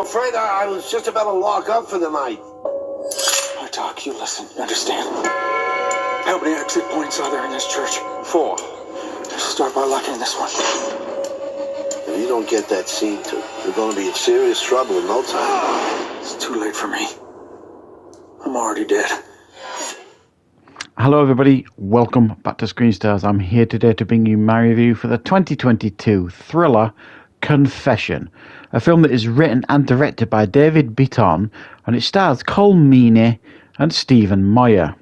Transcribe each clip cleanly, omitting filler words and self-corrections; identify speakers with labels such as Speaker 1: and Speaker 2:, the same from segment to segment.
Speaker 1: afraid I was just about to lock up for the night.
Speaker 2: I talk, you listen, you understand? How many exit points are there in this church? 4. Just start by locking this one.
Speaker 1: If you don't get that scene to, you're going to be in serious trouble in no time.
Speaker 2: It's too late for me. I'm already dead.
Speaker 3: Hello everybody, welcome back to Screenstars. I'm here today to bring you my review for the 2022 thriller Confession, a film that is written and directed by David Bitton, and it stars Colm Meaney and Stephen Moyer.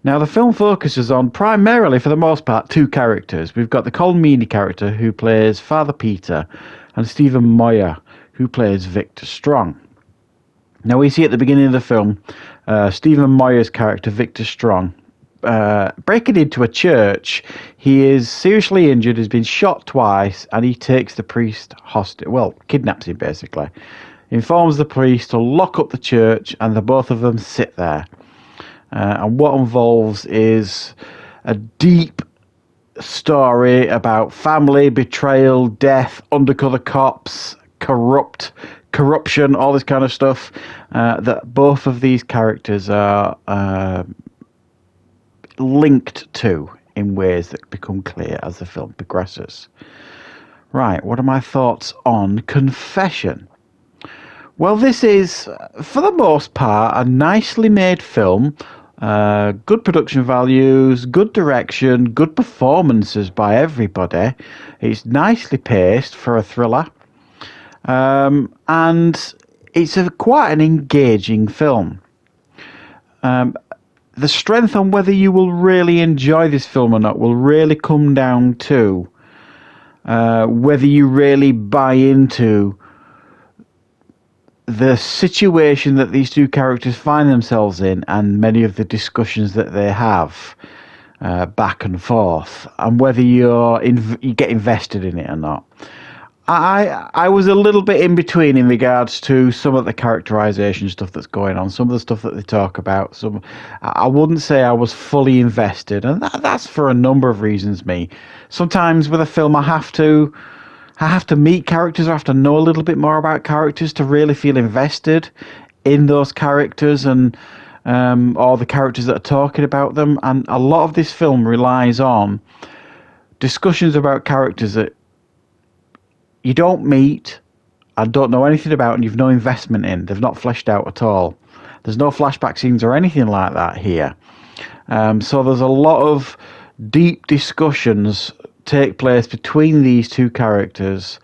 Speaker 3: Now the film focuses on, primarily for the most part, two characters. We've got the Colm Meaney character who plays Father Peter, and Stephen Moyer who plays Victor Strong. Now we see at the beginning of the film Stephen Moyer's character Victor Strong breaking into a church. He is seriously injured, has been shot twice, and he takes the priest hostage. Well, kidnaps him basically. Informs the priest to lock up the church, and the both of them sit there. And what involves is a deep story about family, betrayal, death, undercover cops, corruption, all this kind of stuff, that both of these characters are linked to in ways that become clear as the film progresses. Right, what are my thoughts on Confession? Well, this is, for the most part, a nicely made film. Good production values, good direction, good performances by everybody. It's nicely paced for a thriller. And it's quite an engaging film. The strength on whether you will really enjoy this film or not will really come down to whether you really buy into the situation that these two characters find themselves in, and many of the discussions that they have back and forth, and whether you get invested in it or not. I was a little bit in between in regards to some of the characterization stuff that's going on, some of the stuff that they talk about. I wouldn't say I was fully invested, and that's for a number of reasons. Sometimes with a film, I have to meet characters, or I have to know a little bit more about characters to really feel invested in those characters and or the characters that are talking about them. And a lot of this film relies on discussions about characters that you don't meet and don't know anything about, and you've no investment in. They've not fleshed out at all. There's no flashback scenes or anything like that here. So there's a lot of deep discussions take place between these two characters,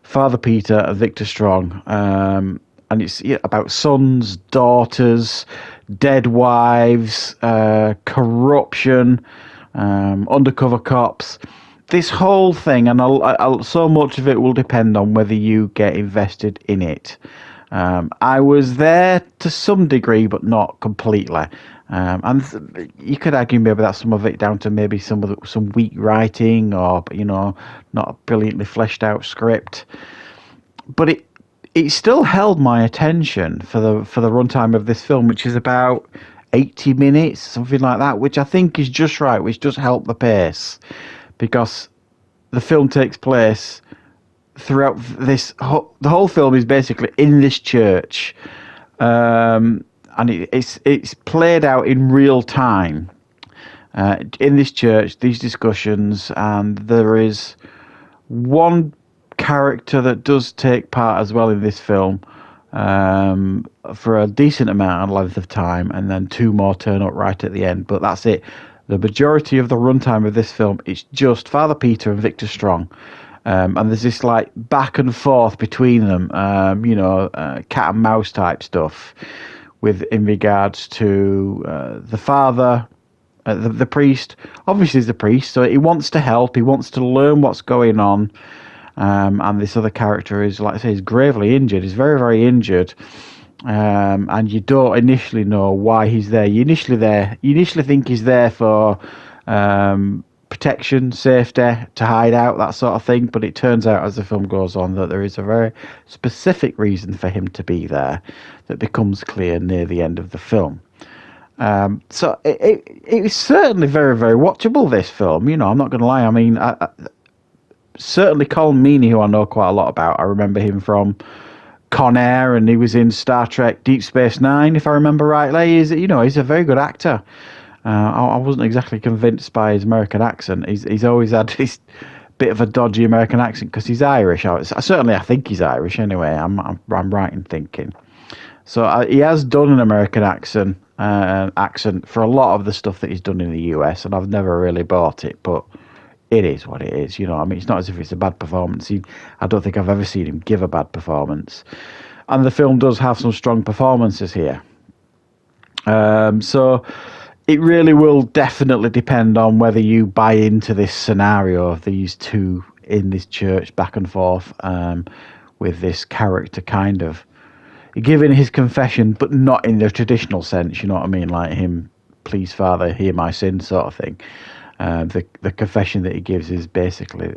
Speaker 3: Father Peter and Victor Strong. And it's about sons, daughters, dead wives, corruption, undercover cops. This whole thing, and so much of it will depend on whether you get invested in it. I was there to some degree, but not completely. And you could argue maybe that's some of it down to maybe some weak writing, or not a brilliantly fleshed out script. But it still held my attention for the runtime of this film, which is about 80 minutes, something like that, which I think is just right, which does help the pace. Because the film takes place throughout this, the whole film is basically in this church, and it's played out in real time in this church, these discussions, and there is one character that does take part as well in this film for a decent amount of length of time, and then two more turn up right at the end, but that's it. The majority of the runtime of this film is just Father Peter and Victor Strong. And there's this like back and forth between them, cat and mouse type stuff in regards to the father, the priest. Obviously he's the priest, so he wants to help, he wants to learn what's going on. And this other character is, like I say, he's gravely injured. He's very, very injured. And you don't initially know why he's there. You initially think he's there for protection, safety, to hide out, that sort of thing. But it turns out as the film goes on that there is a very specific reason for him to be there that becomes clear near the end of the film. So it was certainly very, very watchable, this film. I'm not going to lie. I mean, certainly Colm Meaney, who I know quite a lot about. I remember him from Con Air, and he was in Star Trek Deep Space Nine, if I remember rightly. He's a very good actor. I wasn't exactly convinced by his American accent. He's always had this bit of a dodgy American accent because he's Irish. I think he's Irish anyway. I'm right in thinking. So he has done an American accent for a lot of the stuff that he's done in the US, and I've never really bought it, but it is what it is. You know, I mean, it's not as if it's a bad performance. I don't think I've ever seen him give a bad performance. And the film does have some strong performances here. So it really will definitely depend on whether you buy into this scenario of these two in this church back and forth with this character kind of giving his confession, but not in the traditional sense, you know what I mean? Like him, please, Father, hear my sin sort of thing. The confession that he gives is basically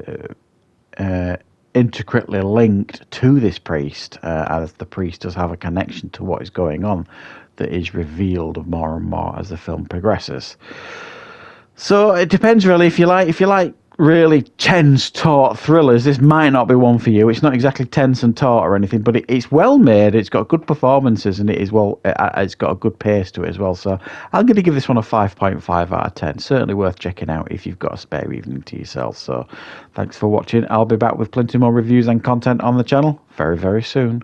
Speaker 3: intricately linked to this priest, as the priest does have a connection to what is going on that is revealed more and more as the film progresses. So it depends really. If you like really tense, taut thrillers, this might not be one for you. It's not exactly tense and taut or anything, but it's well made. It's got good performances, and it's got a good pace to it as well. So I'm going to give this one a 5.5 out of 10. Certainly worth checking out if you've got a spare evening to yourself. So thanks for watching. I'll be back with plenty more reviews and content on the channel very, very soon.